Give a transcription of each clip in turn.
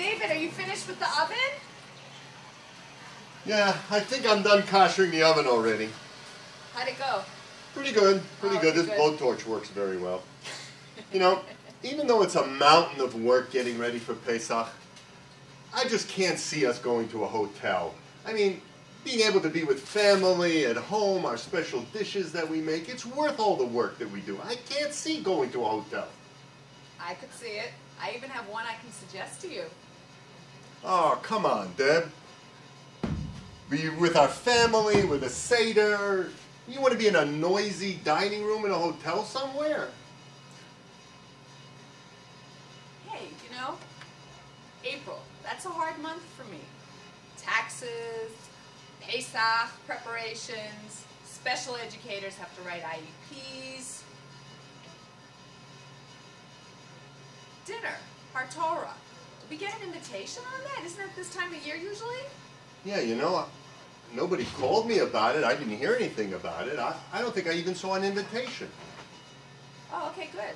David, are you finished with the oven? Yeah, I think I'm done koshering the oven already. How'd it go? Pretty good, pretty good. This blowtorch works very well. You know, even though it's a mountain of work getting ready for Pesach, I just can't see us going to a hotel. I mean, being able to be with family at home, our special dishes that we make, it's worth all the work that we do. I can't see going to a hotel. I could see it. I even have one I can suggest to you. Oh, come on, Deb. Be with our family, with a Seder. You want to be in a noisy dining room in a hotel somewhere? Hey, you know, April, that's a hard month for me. Taxes, Pesach preparations, special educators have to write IEPs. Dinner, Hartorah. Did we get an invitation on that? Isn't that this time of year usually? Yeah, you know, nobody called me about it. I didn't hear anything about it. I don't think I even saw an invitation. Oh, okay, good.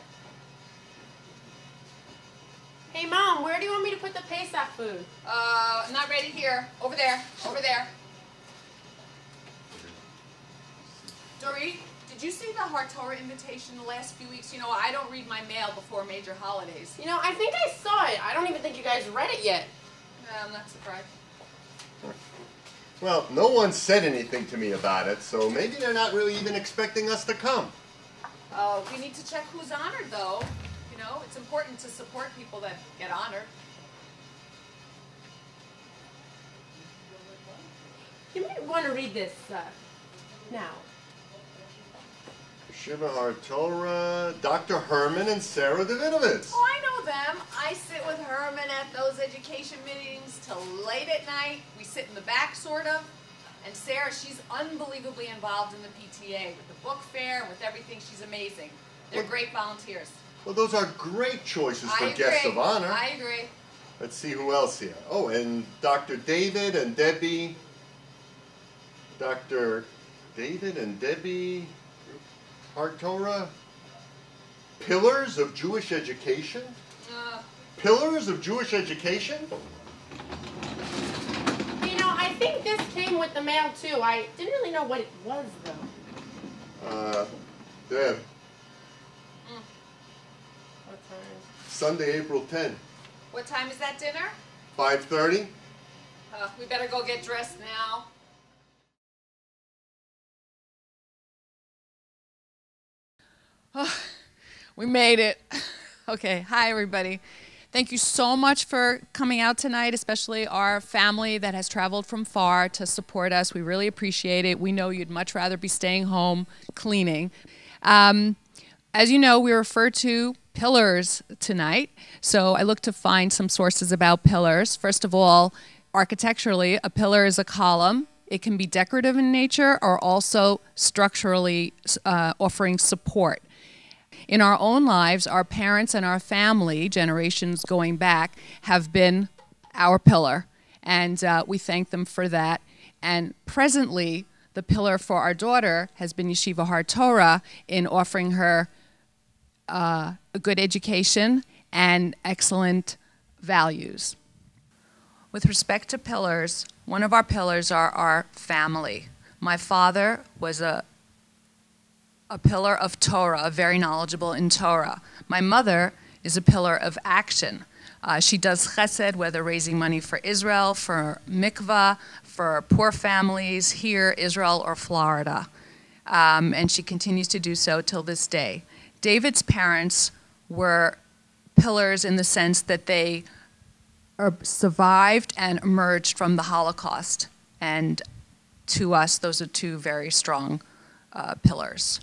Hey, Mom, where do you want me to put the Pesach food? Not ready here. Over there. Over there. Dorit, did you see the Hartorah invitation the last few weeks? You know, I don't read my mail before major holidays. You know, I think I saw it. I don't even think you guys read it yet. I'm not surprised. Well, no one said anything to me about it, so maybe they're not really even expecting us to come. Oh, we need to check who's honored, though. You know, it's important to support people that get honored. You might want to read this now. Shiva Hartorah, Dr. Herman and Sarah Davidovitz. Oh, I know them. I sit with Herman at those education meetings till late at night. We sit in the back, sort of. And Sarah, she's unbelievably involved in the PTA, with the book fair, and with everything. She's amazing. They're great volunteers. Well, those are great choices for guests of honor. I agree. Let's see who else here. Oh, and Dr. David and Debbie. Dr. David and Debbie Hartorah. Pillars of Jewish Education? Pillars of Jewish Education? You know, I think this came with the mail, too. I didn't really know what it was, though. Deb. What time? Sunday, April 10th. What time is that dinner? 5:30. We better go get dressed now. Oh, we made it. Okay, hi everybody. Thank you so much for coming out tonight, especially our family that has traveled from far to support us. We really appreciate it. We know you'd much rather be staying home cleaning. As you know, we refer to pillars tonight, so I looked to find some sources about pillars. First of all, architecturally, a pillar is a column. It can be decorative in nature or also structurally offering support. In our own lives, our parents and our family, generations going back, have been our pillar, and we thank them for that. And presently, the pillar for our daughter has been Yeshiva Hartorah in offering her a good education and excellent values. With respect to pillars, one of our pillars are our family. My father was a pillar of Torah, very knowledgeable in Torah. My mother is a pillar of action. She does chesed, whether raising money for Israel, for mikvah, for poor families here, Israel, or Florida. And she continues to do so till this day. David's parents were pillars in the sense that they survived and emerged from the Holocaust. And to us, those are two very strong pillars.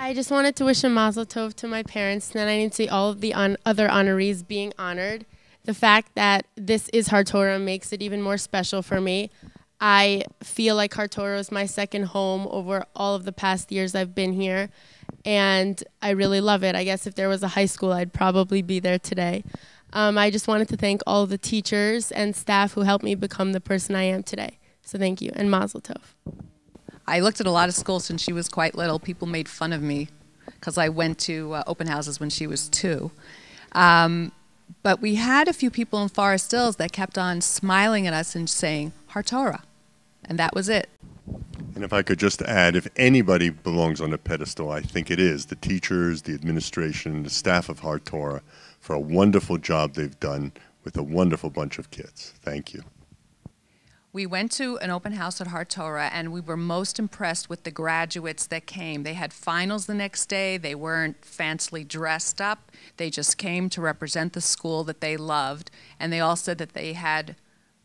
I just wanted to wish a mazel tov to my parents, and then I need to see all of the other honorees being honored. The fact that this is Hartorah makes it even more special for me. I feel like Hartorah is my second home over all of the past years I've been here, and I really love it. I guess if there was a high school, I'd probably be there today. I just wanted to thank all of the teachers and staff who helped me become the person I am today. So thank you, and mazel tov. I looked at a lot of schools since she was quite little. People made fun of me because I went to open houses when she was 2. But we had a few people in Forest Hills that kept on smiling at us and saying, Hartorah. And that was it. And if I could just add, if anybody belongs on a pedestal, I think it is the teachers, the administration, the staff of Har Torah for a wonderful job they've done with a wonderful bunch of kids. Thank you. We went to an open house at Har Torah, and we were most impressed with the graduates that came. They had finals the next day. They weren't fancily dressed up. They just came to represent the school that they loved. And they all said that they had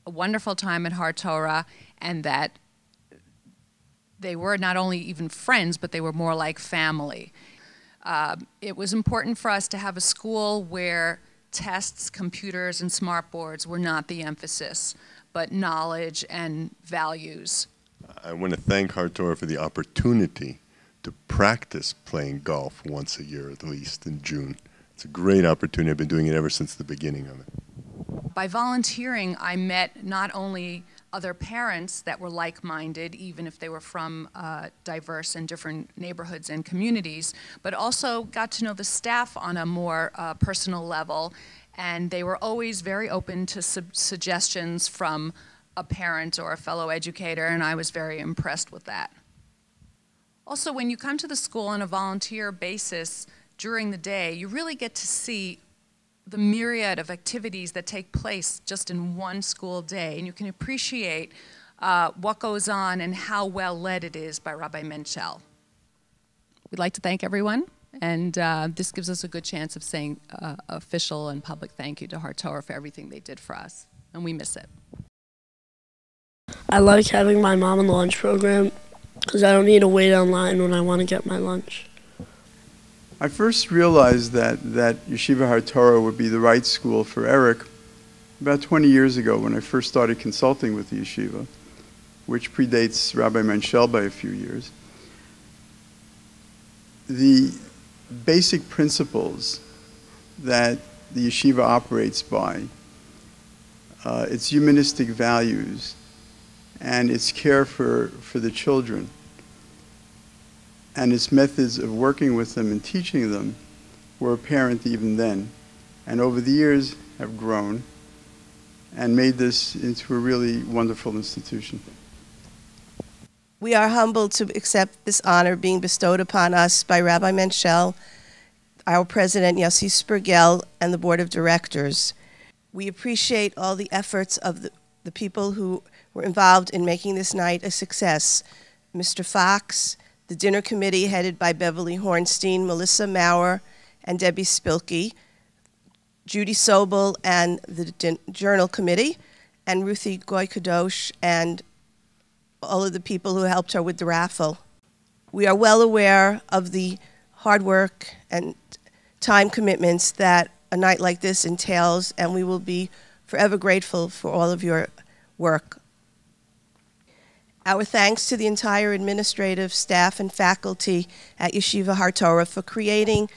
a wonderful time at Har Torah, and that they were not only even friends, but they were more like family. It was important for us to have a school where tests, computers, and smartboards were not the emphasis, but knowledge and values. I want to thank Har Torah for the opportunity to practice playing golf once a year at least in June. It's a great opportunity. I've been doing it ever since the beginning of it. By volunteering, I met not only other parents that were like-minded, even if they were from diverse and different neighborhoods and communities, but also got to know the staff on a more personal level. And they were always very open to suggestions from a parent or a fellow educator, and I was very impressed with that. Also, when you come to the school on a volunteer basis during the day, you really get to see the myriad of activities that take place just in one school day, and you can appreciate what goes on and how well led it is by Rabbi Menchel. We'd like to thank everyone. And this gives us a good chance of saying official and public thank you to Har Torah for everything they did for us. And we miss it. I like having my mom in the lunch program because I don't need to wait online when I want to get my lunch. I first realized that Yeshiva Har Torah would be the right school for Eric about 20 years ago when I first started consulting with the yeshiva, which predates Rabbi Menchel by a few years. The basic principles that the yeshiva operates by, its humanistic values, and its care for the children, and its methods of working with them and teaching them were apparent even then, and over the years have grown and made this into a really wonderful institution. We are humbled to accept this honor being bestowed upon us by Rabbi Menchel, our president Yossi Spergel, and the board of directors. We appreciate all the efforts of the people who were involved in making this night a success. Mr. Fox, the dinner committee headed by Beverly Hornstein, Melissa Maurer, and Debbie Spilkey, Judy Sobel and the journal committee, and Ruthie Goy-Kadosh, and all of the people who helped her with the raffle. We are well aware of the hard work and time commitments that a night like this entails, and we will be forever grateful for all of your work. Our thanks to the entire administrative staff and faculty at Yeshiva Har Torah for creating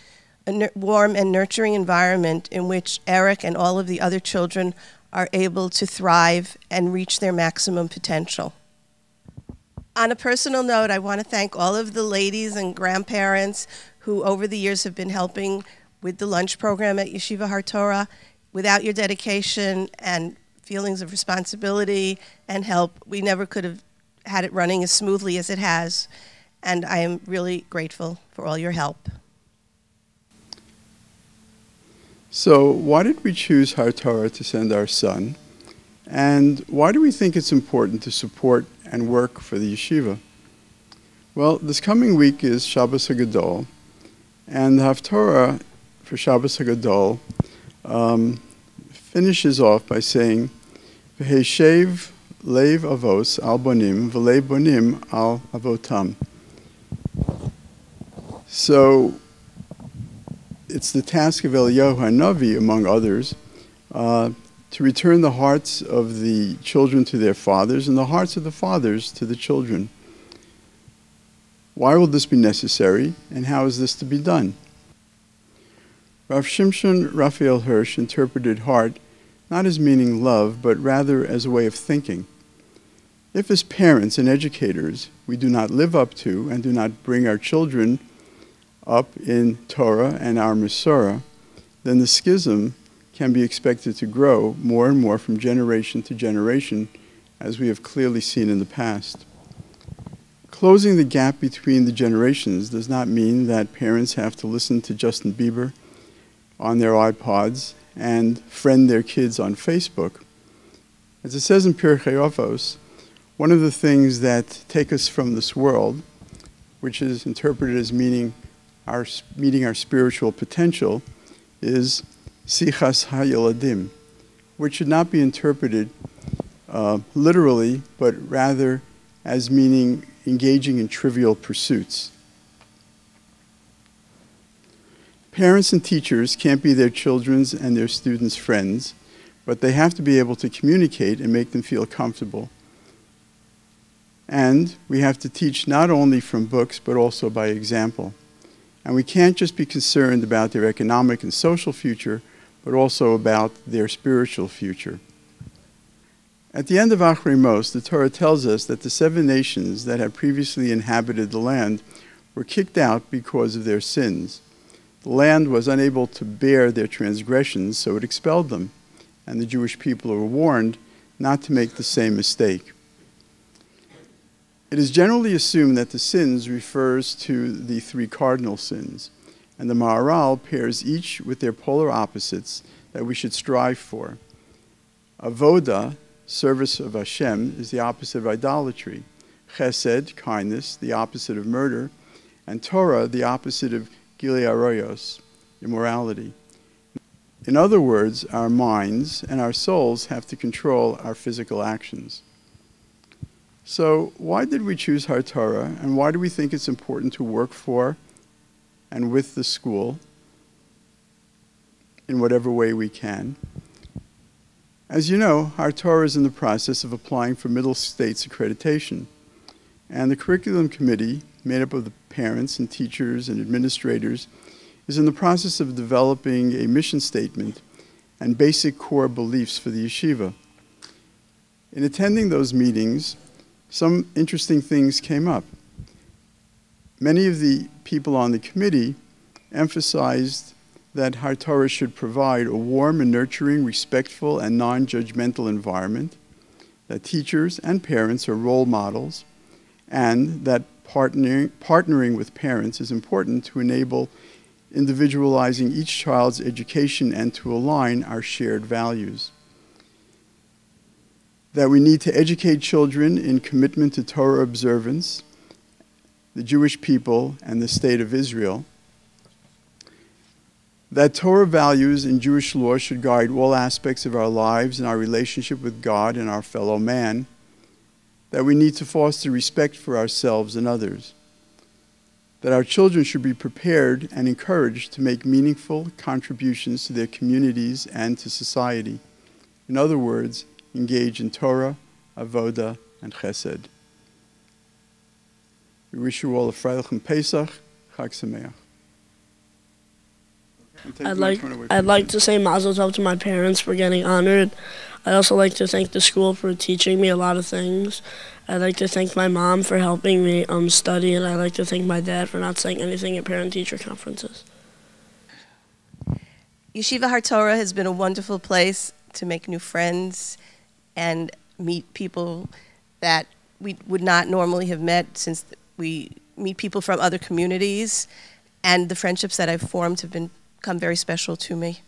a warm and nurturing environment in which Eric and all of the other children are able to thrive and reach their maximum potential. On a personal note, I want to thank all of the ladies and grandparents who over the years have been helping with the lunch program at Yeshiva Har Torah. Without your dedication and feelings of responsibility and help, we never could have had it running as smoothly as it has. And I am really grateful for all your help. So why did we choose Har Torah to send our son? And why do we think it's important to support and work for the yeshiva? Well, this coming week is Shabbos HaGadol, and the Haftorah for Shabbos HaGadol finishes off by saying, V'heshev leiv avos al bonim, v'leiv bonim al avotam. So it's the task of Eliyahu HaNavi, among others, to return the hearts of the children to their fathers and the hearts of the fathers to the children. Why will this be necessary, and how is this to be done? Rav Shimshon Raphael Hirsch interpreted heart not as meaning love, but rather as a way of thinking. If as parents and educators we do not live up to and do not bring our children up in Torah and our Masorah, then the schism can be expected to grow more and more from generation to generation, as we have clearly seen in the past. Closing the gap between the generations does not mean that parents have to listen to Justin Bieber on their iPods and friend their kids on Facebook. As it says in Pirkei Avos, one of the things that take us from this world, which is interpreted as meeting our spiritual potential, is Sichas HaYeladim, which should not be interpreted literally, but rather as meaning engaging in trivial pursuits. Parents and teachers can't be their children's and their students' friends, but they have to be able to communicate and make them feel comfortable. And we have to teach not only from books, but also by example. And we can't just be concerned about their economic and social future, but also about their spiritual future. At the end of Achrei Mos, the Torah tells us that the 7 nations that had previously inhabited the land were kicked out because of their sins. The land was unable to bear their transgressions, so it expelled them, and the Jewish people were warned not to make the same mistake. It is generally assumed that the sins refers to the 3 cardinal sins, and the Maharal pairs each with their polar opposites that we should strive for. Avoda, service of Hashem, is the opposite of idolatry. Chesed, kindness, the opposite of murder, and Torah, the opposite of Gilei Arayos, immorality. In other words, our minds and our souls have to control our physical actions. So why did we choose Torah, and why do we think it's important to work for and with the school in whatever way we can? As you know, Torah is in the process of applying for Middle States accreditation, and the curriculum committee, made up of the parents and teachers and administrators, is in the process of developing a mission statement and basic core beliefs for the yeshiva. In attending those meetings, some interesting things came up. Many of the people on the committee emphasized that Torah should provide a warm and nurturing, respectful, and non-judgmental environment, that teachers and parents are role models, and that partnering with parents is important to enable individualizing each child's education and to align our shared values. That we need to educate children in commitment to Torah observance, the Jewish people, and the state of Israel. That Torah values and Jewish law should guide all aspects of our lives and our relationship with God and our fellow man. That we need to foster respect for ourselves and others. That our children should be prepared and encouraged to make meaningful contributions to their communities and to society. In other words, engage in Torah, Avoda, and Chesed. We wish you all a Freilichen Pesach, Chag Sameach. I'd like to say Mazel Tov to my parents for getting honored. I'd also like to thank the school for teaching me a lot of things. I'd like to thank my mom for helping me study, and I'd like to thank my dad for not saying anything at parent-teacher conferences. Yeshiva Har Torah has been a wonderful place to make new friends and meet people that we would not normally have met, since we meet people from other communities, and the friendships that I've formed have become very special to me.